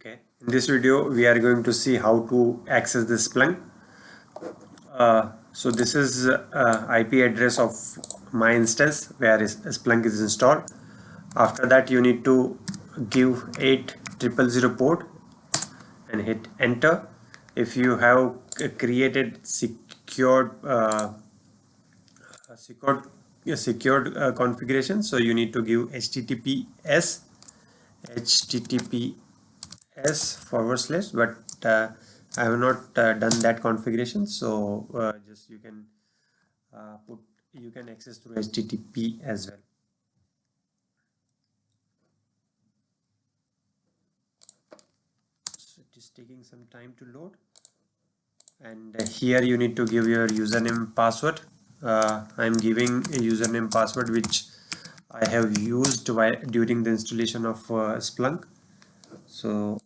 Okay, in this video we are going to see how to access the Splunk. So this is IP address of my instance where Splunk is installed. After that you need to give 8000 port and hit enter. If you have created secured configuration, so you need to give https but I have not done that configuration, so just you can access through http as well. So it is taking some time to load, and here you need to give your username password. I'm giving a username password which I have used during the installation of Splunk. So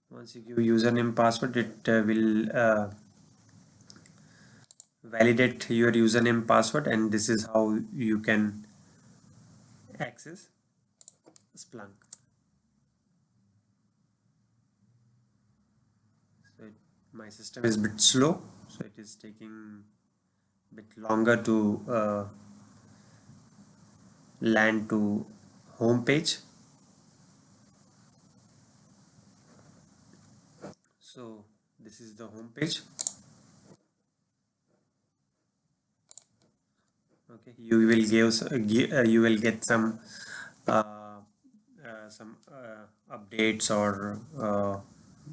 once you give username password, it will validate your username password, and this is how you can access Splunk. So my system is a bit slow, so it is taking a bit longer to land to home page. So this is the home page. Okay, you will get some updates or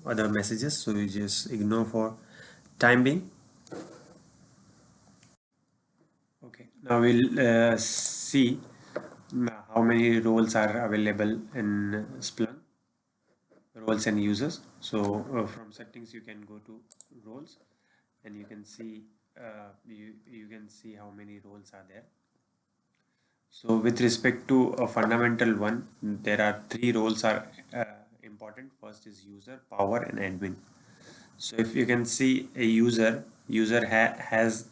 other messages, so you just ignore for time being. Okay, now we'll see how many roles are available in Splunk, roles and users. So from settings you can go to roles, and you can see you can see how many roles are there. So with respect to a fundamental one, there are three roles are important. First is user, power, and admin. So if you can see a user has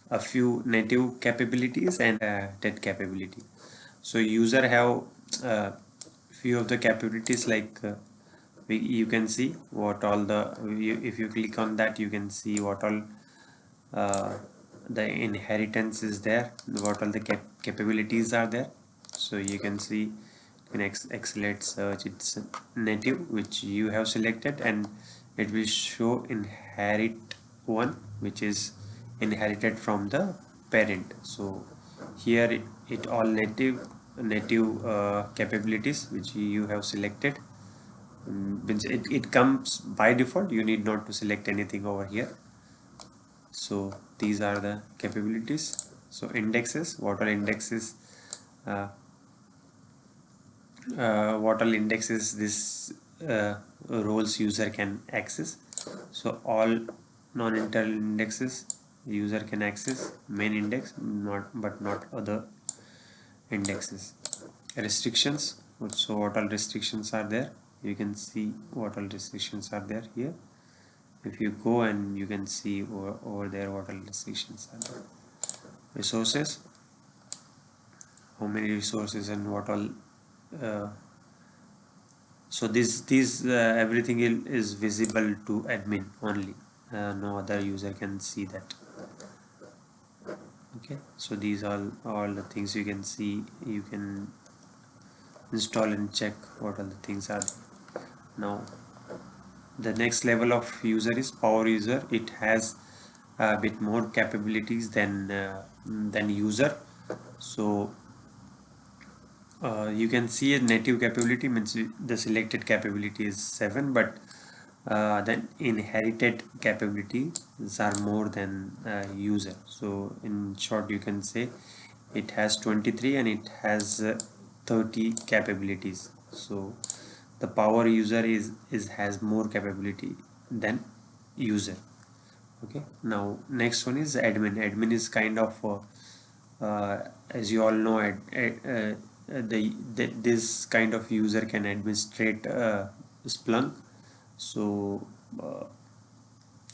a few native capabilities and dead capability. So user have few of the capabilities like you can see what all if you click on that, you can see what all uh, the inheritance is there, what all the capabilities are there. So you can see in accelerate search, it's native which you have selected, and it will show inherit one which is inherited from the parent. So here it all native capabilities which you have selected. Means it comes by default, you need not to select anything over here. So these are the capabilities. So indexes, uh, what all indexes this roles user can access. So all non-internal indexes user can access, main index not, but not other indexes. Restrictions, so what all restrictions are there, you can see what all restrictions are there here. If you go and you can see over there what all restrictions are there. Resources, how many resources and what all uh, so these everything is visible to admin only, no other user can see that. Okay, so these are all the things you can see. You can install and check what all the things are. Now the next level of user is power user. It has a bit more capabilities than user. So you can see a native capability means the selected capability is 7, but then inherited capabilities are more than user. So in short you can say it has 23 and it has 30 capabilities. So the power user is has more capability than user. Okay, now next one is admin is kind of as you all know, this kind of user can administrate Splunk. So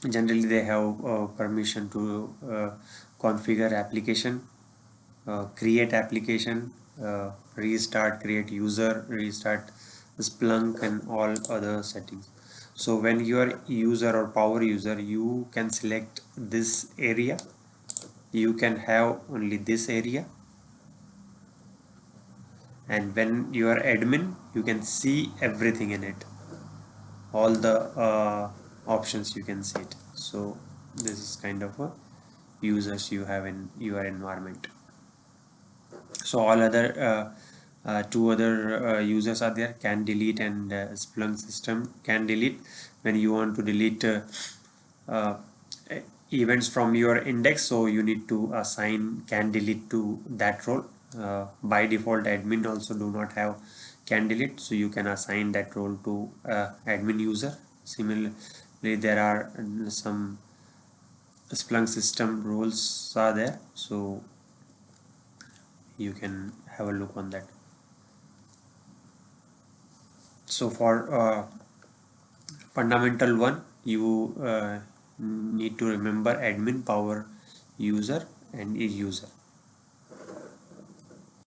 generally they have permission to configure application, create application, restart, create user, restart Splunk, and all other settings. So when you are user or power user, you can select this area, you can have only this area, and when you are admin you can see everything in it, all the options you can see it. So this is kind of a users you have in your environment. So all other two other users are there, can delete and Splunk system can delete. When you want to delete uh, events from your index, so you need to assign can delete to that role. By default admin also do not have can delete, so you can assign that role to admin user. Similarly, there are some Splunk system roles are there, so you can have a look on that. So for fundamental one, you need to remember admin, power user, and a user.